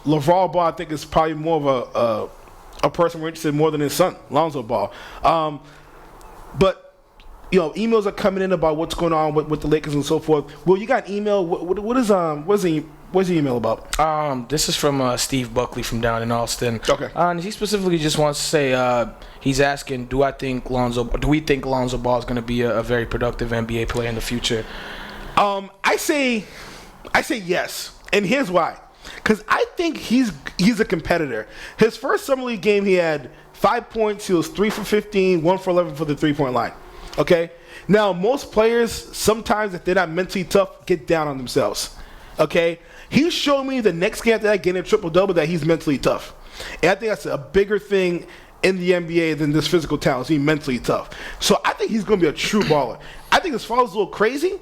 LeVar Ball, I think, is probably more of a person we're interested in more than his son, Lonzo Ball. But emails are coming in about what's going on with the Lakers and so forth. Well, you got an email. What's the email about? This is from Steve Buckley from down in Austin. Okay. And he specifically just wants to say he's asking, do we think Lonzo Ball is going to be a very productive NBA player in the future? I say yes, and here's why. Because I think he's a competitor. His first summer league game, he had 5 points. He was 3 for 15, 1 for 11 for the 3-point line. Okay? Now, most players, sometimes if they're not mentally tough, get down on themselves. Okay? He showed me the next game after that, getting a triple-double, that he's mentally tough. And I think that's a bigger thing in the NBA than this physical talent, being mentally tough. So I think he's going to be a true baller. I think his father's a little crazy,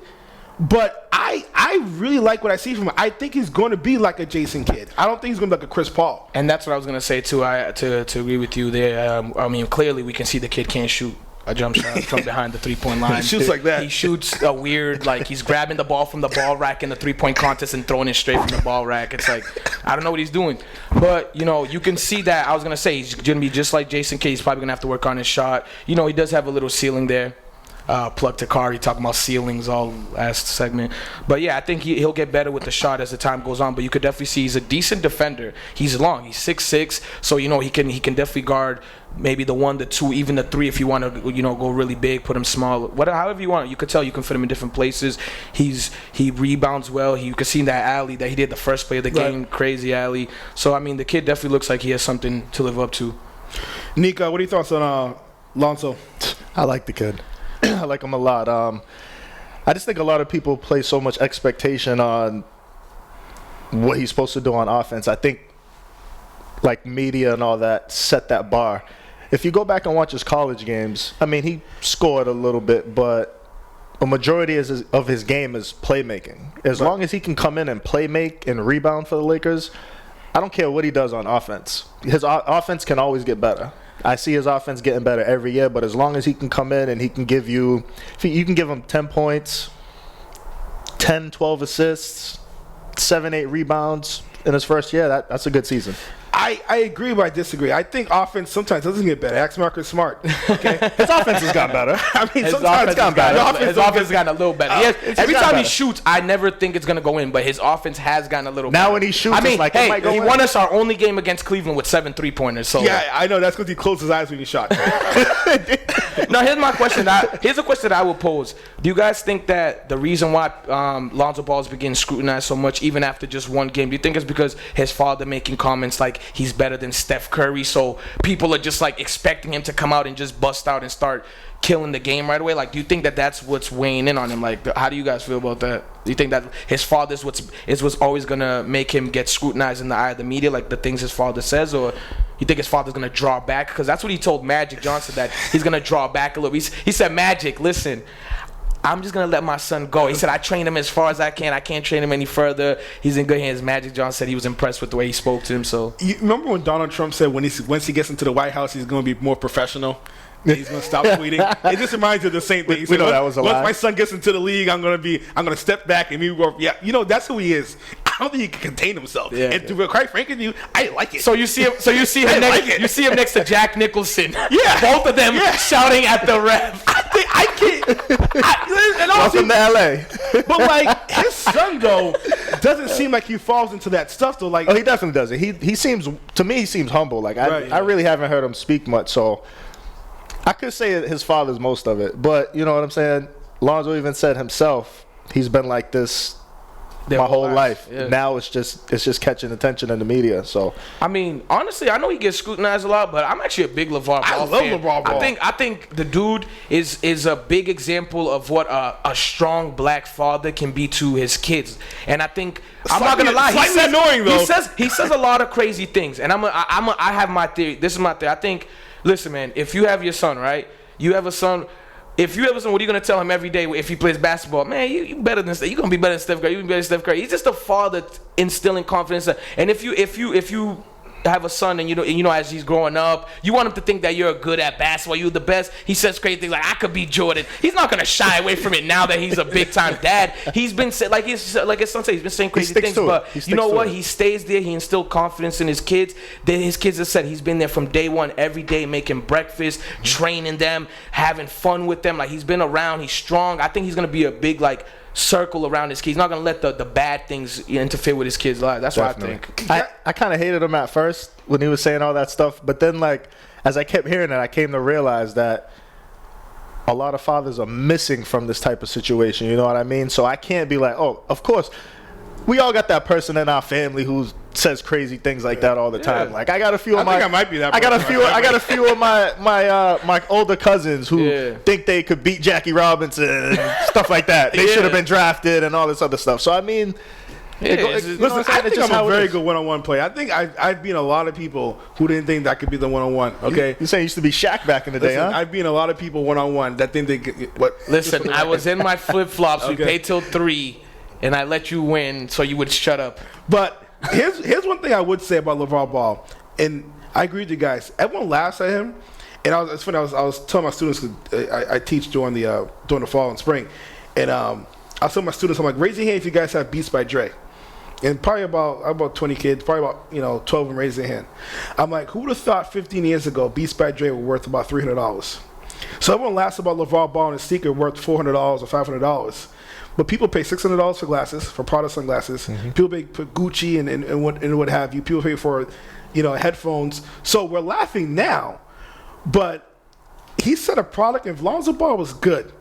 but I really like what I see from him. I think he's going to be like a Jason Kidd. I don't think he's going to be like a Chris Paul. And that's what I was going to say, too, to agree with you there. Clearly we can see the kid can't shoot a jump shot from behind the 3-point line. He shoots like that. He shoots a weird, he's grabbing the ball from the ball rack in the 3-point contest and throwing it straight from the ball rack. It's like, I don't know what he's doing. But, you can see that. I was going to say he's going to be just like Jason Kidd. He's probably going to have to work on his shot. He does have a little ceiling there. Plug to Kari talking about ceilings all last segment. But yeah, I think he'll get better with the shot as the time goes on. But you could definitely see he's a decent defender. He's long. He's 6'6", so he can definitely guard maybe the 1, the 2, even the 3 if you want to go really big, put him small, whatever, however you want. You could tell you can fit him in different places. He rebounds well. You could see in that alley that he did the first play of the game, crazy alley. So the kid definitely looks like he has something to live up to. Nika, what are your thoughts on Lonzo? I like the kid. I like him a lot. I just think a lot of people place so much expectation on what he's supposed to do on offense. I think media and all that set that bar. If you go back and watch his college games, he scored a little bit, but a majority of his game is playmaking. As long as he can come in and play make and rebound for the Lakers, I don't care what he does on offense. His offense can always get better. I see his offense getting better every year, but as long as he can come in and he can give you can give him 10 points, 10, 12 assists, 7, 8 rebounds in his first year, that's a good season. I agree, but I disagree. I think offense sometimes doesn't get better. Ask Marcus Smart. Okay? His offense has gotten better. Sometimes it's gotten better. His offense has gotten a little better. Every time he shoots, I never think it's going to go in, but his offense has gotten a little better. Now when he shoots, it might go he in. won us our only game against Cleveland with 7 3-pointers. So yeah, I know. That's because he closed his eyes when he shot. Now, here's my question. Here's a question that I will pose. Do you guys think that the reason why Lonzo Ball is beginning scrutinized so much, even after just one game, do you think it's because his father making comments like he's better than Steph Curry, so people are just expecting him to come out and just bust out and start killing the game right away? Do you think that that's what's weighing in on him? How do you guys feel about that? Do you think that his father is what's always gonna make him get scrutinized in the eye of the media, the things his father says, or you think his father's gonna draw back? Because that's what he told Magic Johnson, that he's gonna draw back a little. He said, Magic, listen, I'm just going to let my son go. He said, I train him as far as I can. I can't train him any further. He's in good hands. Magic Johnson said he was impressed with the way he spoke to him. So you remember when Donald Trump said once he gets into the White House, he's going to be more professional? He's going to stop tweeting. It just reminds you of the same thing. He said, know that was a lie. Once my son gets into the league, I'm going to step back and that's who he is. I don't think he can contain himself. Yeah, and to be quite frank with you, I like it. So you see him. You see him next to Jack Nicholson. Yeah, both of them shouting at the ref. I can't. Welcome to LA. But his son though doesn't seem like he falls into that stuff though. He definitely doesn't. He seems, to me, he seems humble. I really haven't heard him speak much. So I could say his father's most of it. But you know what I'm saying? Lonzo even said himself, he's been like this my whole life. Yeah. Now it's just catching attention in the media. So honestly, I know he gets scrutinized a lot, but I'm actually a big LeVar Ball fan. I love LeVar Ball. I think the dude is a big example of what a strong black father can be to his kids. And I think I'm not gonna lie, he says a lot of crazy things. And I have my theory. This is my theory. I think, listen, man, if you have your son, right? You have a son. If you ever son, what are you going to tell him every day if he plays basketball? Man, you better than Steph. You're going to be better than Steph Curry. You can be better than Steph Curry. He's just a father instilling confidence. And if you have a son and you know as he's growing up, you want him to think that you're good at basketball, you're the best. He says crazy things like, I could be Jordan. He's not gonna shy away from it now that he's a big time dad. He's been like his son said, he's been saying crazy things, but you know what? He stays there. He instilled confidence in his kids. His kids have said he's been there from day one, every day, making breakfast, training them, having fun with them. Like, he's been around. He's strong. I think he's gonna be a big like circle around his kids. He's not gonna let the bad things interfere with his kids' lives. That's Definitely. what I think. I kind of hated him at first when he was saying all that stuff, but then like as I kept hearing it, I came to realize that a lot of fathers are missing from this type of situation. You know what I mean? So I can't be like, oh, of course, we all got that person in our family who says crazy things like that all the time. Like I got a few of my, I might be that. I got a few of my older cousins who think they could beat Jackie Robinson and stuff like that. They should have been drafted and all this other stuff. So I mean. Listen, I think I'm a very good one-on-one player. I think I've been a lot of people who didn't think that could be the one-on-one. Okay, you saying you used to be Shaq back in the day, huh? I've been a lot of people one-on-one that think they could. What? Listen, I was in my flip-flops. We paid till 3, and I let you win, so you would shut up. But here's one thing I would say about LeVar Ball, and I agree with you guys. Everyone laughs at him, and it's funny. I was telling my students, because I teach during the fall and spring, and I was telling my students, I'm like, raise your hand if you guys have Beats by Dre. And probably about 20 kids, probably about 12 of them raised their hand. I'm like, who would have thought 15 years ago Beats by Dre were worth about $300? So everyone laughs about LeVar Ball and his sneaker worth $400 or $500. But people pay $600 for glasses, for Prada sunglasses. Mm-hmm. People pay for Gucci and what have you. People pay for headphones. So we're laughing now, but he said a product. If Lonzo Ball was good,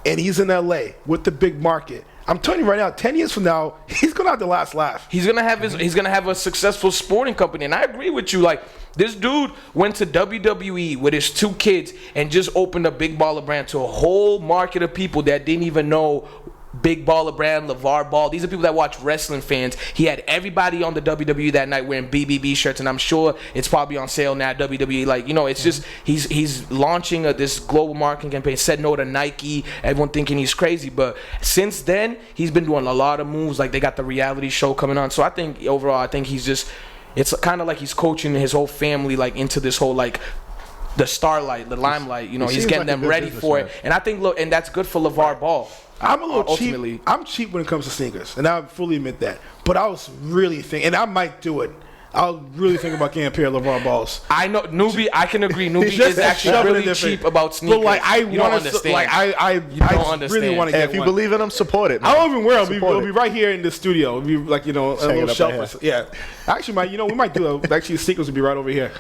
and he's in LA with the big market, I'm telling you right now, 10 years from now, he's gonna have the last laugh. He's gonna have a successful sporting company, and I agree with you. Like, this dude went to WWE with his 2 kids and just opened a Big Baller Brand to a whole market of people that didn't even know Big Baller Brand, LeVar Ball. These are people that watch wrestling fans. He had everybody on the WWE that night wearing BBB shirts, and I'm sure it's probably on sale now at WWE. Like, it's just he's launching this global marketing campaign. Said no to Nike. Everyone thinking he's crazy, but since then he's been doing a lot of moves. Like, they got the reality show coming on. So I think overall, he's just, it's kind of like he's coaching his whole family like into this whole like the starlight, the limelight. He's getting them ready for it, and I think and that's good for LeVar Ball. I'm a little cheap. I'm cheap when it comes to sneakers, and I fully admit that. But I was really thinking, and I might do it. I was really thinking about getting a pair of LeVar Balls. I know Newbie. I can agree. Newbie is actually really cheap about sneakers. But like, you don't understand. I really want to get if you believe in them, support it. Man. I don't even wear them. It'll be right here in the studio. It'll be like a little shelf. Yeah. Actually, we might do actually sneakers will be right over here.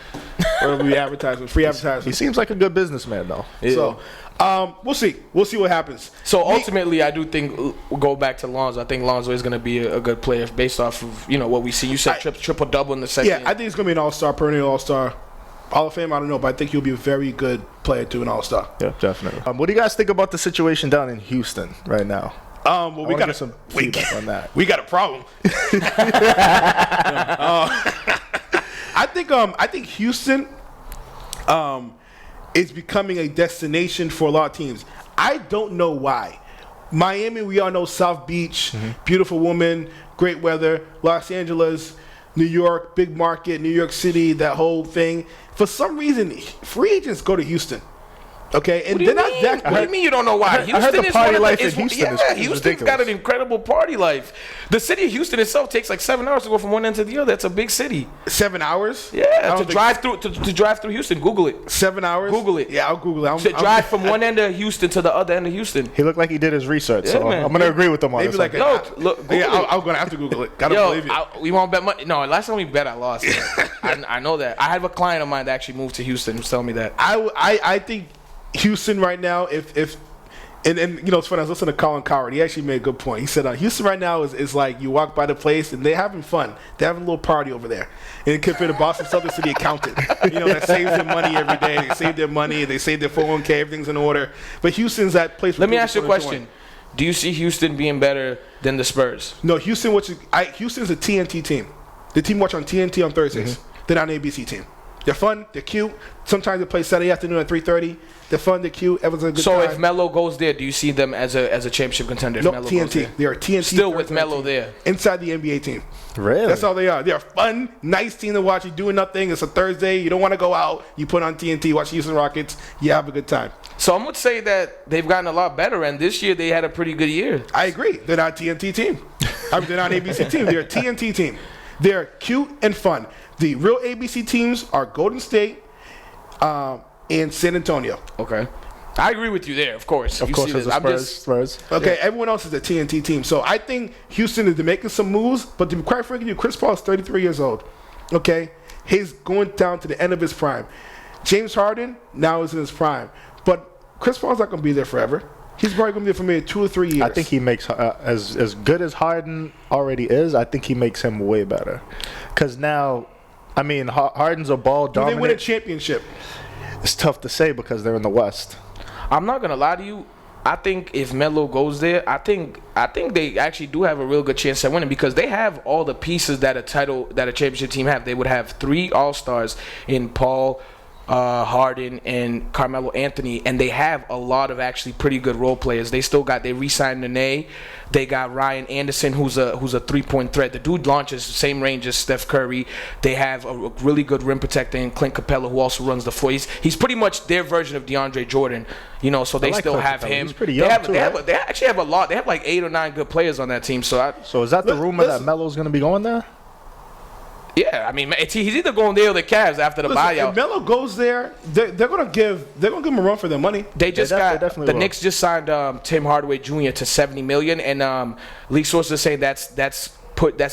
Or it'll be advertisement, free advertisement. He seems like a good businessman, though. Yeah. So. We'll see. We'll see what happens. So ultimately, I do think we'll go back to Lonzo. I think Lonzo is going to be a good player based off of what we see. You said triple double in the second. Yeah, I think he's going to be an all-star, perennial all-star, Hall of Fame. I don't know, but I think he'll be a very good player to an all-star. Yeah, definitely. What do you guys think about the situation down in Houston right now? Well, we got some feedback on that. We got a problem. I think Houston. Is becoming a destination for a lot of teams. I don't know why. Miami, we all know South Beach, beautiful woman, great weather. Los Angeles, New York, big market, New York City, that whole thing. For some reason, free agents go to Houston. Okay, and they're not that. What do you mean you don't know why? I heard the party life in Houston is Houston's ridiculous. got an incredible party life. The city of Houston itself takes like 7 hours to go from one end to the other. That's a big city. 7 hours? Yeah, to drive through Houston. Google it. 7 hours? Google it. Yeah, I'll Google it. Drive from one end of Houston to the other end of Houston. He looked like he did his research, so I'm going to agree with him on this. Maybe I'm going to have to Google it. Gotta believe it. We won't bet money. No, last time we bet, I lost. I know that. I have a client of mine that actually moved to Houston who's telling me that. I think Houston right now, and it's funny, I was listening to Colin Coward. He actually made a good point. He said Houston right now is like you walk by the place and they're having fun. They're having a little party over there. And compared to Boston Celtics to the accountant, that saves their money every day. They save their money. They save their 401k. Everything's in order. But Houston's that place. Let me ask you a question. Do you see Houston being better than the Spurs? No, Houston's a TNT team. The team watch on TNT on Thursdays. They're not an ABC team. They're fun. They're cute. Sometimes they play Saturday afternoon at 3:30. They're fun. They're cute. Everyone's a good So time. if Melo goes there, do you see them as a championship contender? If No, Melo goes TNT. there? They're a TNT. Still with Thursday Melo team. there. Inside the NBA team. Really? That's all they are. They're a fun, nice team to watch. You're doing nothing. It's a Thursday. You don't want to go out. You put on TNT, watch Houston Rockets. You have a good time. So I'm going to say that they've gotten a lot better, and this year they had a pretty good year. I agree. They're not a TNT team. They're not an ABC team. They're a TNT team. They're cute and fun. The real ABC teams are Golden State and San Antonio. Okay. I agree with you there, of course. Of course, it's the Spurs. Okay, everyone else is a TNT team. So I think Houston is making some moves, but to be quite frank with you, Chris Paul is 33 years old. Okay? He's going down to the end of his prime. James Harden now is in his prime. But Chris Paul's not going to be there forever. He's probably going to be there for maybe 2 or 3 years. I think he makes, as good as Harden already is, I think he makes him way better. Because now, I mean, Harden's a ball Do dominant. they win a championship? It's tough to say because they're in the West. I'm not gonna lie to you. I think if Melo goes there, I think they actually do have a real good chance at winning because they have all the pieces that a championship team have. They would have 3 All-Stars in Paul, Harden, and Carmelo Anthony, and they have a lot of actually pretty good role players. They re-signed Nene. They got Ryan Anderson, who's a 3-point threat. The dude launches the same range as Steph Curry. They have a really good rim protector in Clint Capella, who also runs the floor. He's pretty much their version of DeAndre Jordan, so they still Clint have Capella. him. He's pretty young too, right? They actually have a lot. They have like 8 or 9 good players on that team. So is that the rumor that Melo's going to be going there? yeah, I mean, he's either going there or the Cavs after the buyout. If Melo goes there, they're gonna give him a run for their money. They just They got definitely the will. Knicks just signed Tim Hardaway Jr. to $70 million, and league sources are saying that's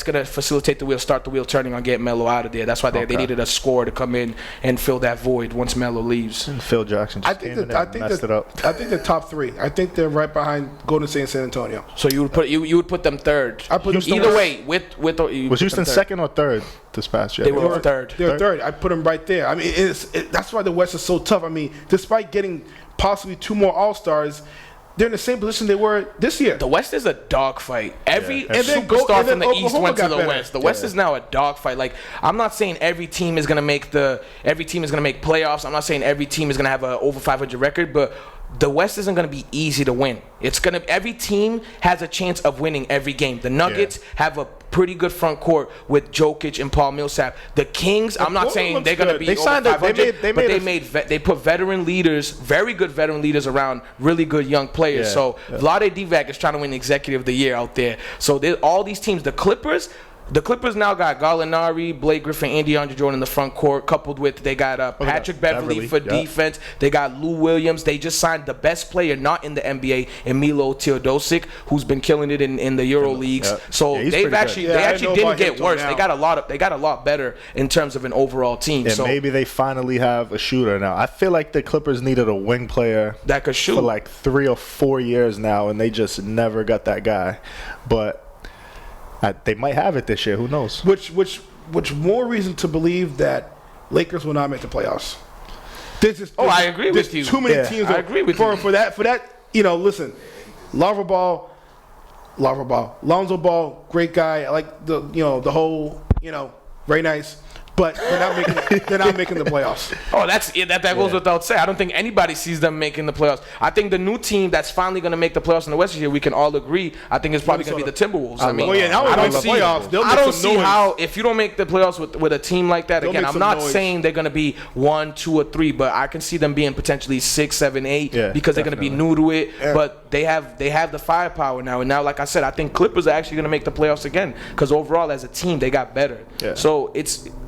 gonna facilitate start the wheel turning on getting Melo out of there. That's why they needed a scorer to come in and fill that void once Melo leaves. And Phil Jackson just came in there and messed it up. I think they're top 3. I think they're right behind Golden State and San Antonio. So you would put them third. I put them either third. way Was Houston second or third this past year? They were third. They're third. I put them right there. I mean, that's why the West is so tough. I mean, despite getting possibly 2 more All-Stars, they're in the same position they were this year. The West is a dogfight. Every And then superstar from the Oklahoma East went to got the better. West. The West is now a dogfight. Like, I'm not saying every team is gonna make playoffs. I'm not saying every team is gonna have a over 500 record, but the West isn't going to be easy to win. Every team has a chance of winning every game. The Nuggets have a pretty good front court with Jokic and Paul Millsap. The Kings, I'm not Portland saying looks they're going to good. be They over signed 500, they they put veteran leaders, very good veteran leaders around really good young players. Yeah, So yeah. Vlade Divac is trying to win Executive of the Year out there. So all these teams, the Clippers now got Gallinari, Blake Griffin, and DeAndre Jordan in the front court, coupled with they got Patrick Beverly for defense. They got Lou Williams. They just signed the best player not in the NBA, Emilo Teodosic, who's been killing it in the Euro leagues. Yeah. So Yeah, he's they pretty actually good. Yeah, I didn't know about get him till worse. now. They got a lot better in terms of an overall team. And so maybe they finally have a shooter now. I feel like the Clippers needed a wing player that could shoot. for like 3 or 4 years now, and they just never got that guy. But they might have it this year. Who knows? Which more reason to believe that Lakers will not make the playoffs. I agree with you. Too many Yeah, teams. I agree with you. For that. Listen, Lava Ball, Lonzo Ball, great guy. I like the whole very nice. But they're not making the playoffs. Oh, that goes without saying. I don't think anybody sees them making the playoffs. I think the new team that's finally going to make the playoffs in the West this year, we can all agree, I think it's probably going to be the Timberwolves. I mean, now I we're don't the see playoffs. They'll I make don't some see noise. how, if you don't make the playoffs with a team like that, They'll again, make I'm some not noise. saying they're going to be 1, 2, or 3, but I can see them being potentially 6, 7, 8 Yeah, because they're going to be new to it. Yeah. But they have the firepower now. And now, like I said, I think Clippers are actually going to make the playoffs again because overall, as a team, they got better. Yeah. So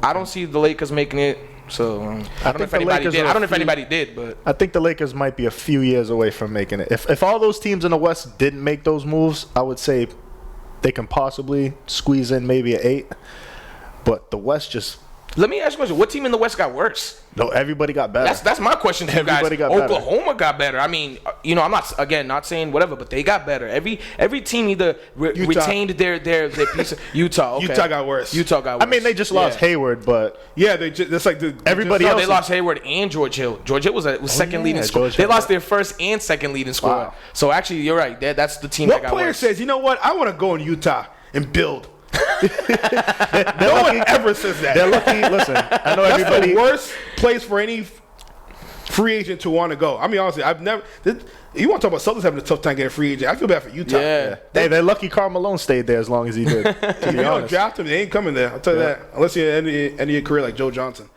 I don't see the Lakers making it. So I don't know if anybody did. I don't know if anybody did, but I think the Lakers might be a few years away from making it. If all those teams in the West didn't make those moves, I would say they can possibly squeeze in maybe an 8. But the West just let me ask you a question. What team in the West got worse? no. Everybody got better. That's my question to you guys. Everybody got better. Oklahoma got better. I mean, I'm not saying whatever, but they got better. Every team either retained their piece of Utah. Okay. Utah got worse. I mean, they just lost Hayward, but Yeah, that's like Everybody No, else they lost Hayward and George Hill. George Hill was second yeah, leading scorer. George They Hill. lost their first and second leading scorer. Wow. So actually, you're right. That's the team What that got player worse. says, you know what? I want to go in Utah and build. No one ever says that. They're lucky. Listen, I know That's everybody. the worst place for any free agent to want to go. I mean, honestly, I've never. You want to talk about Celtics having a tough time getting a free agent? I feel bad for Utah. Yeah. Hey, they're lucky Karl Malone stayed there as long as he did. To If be you don't honest. draft him, they ain't coming there. I'll tell you that. Unless you end your career like Joe Johnson.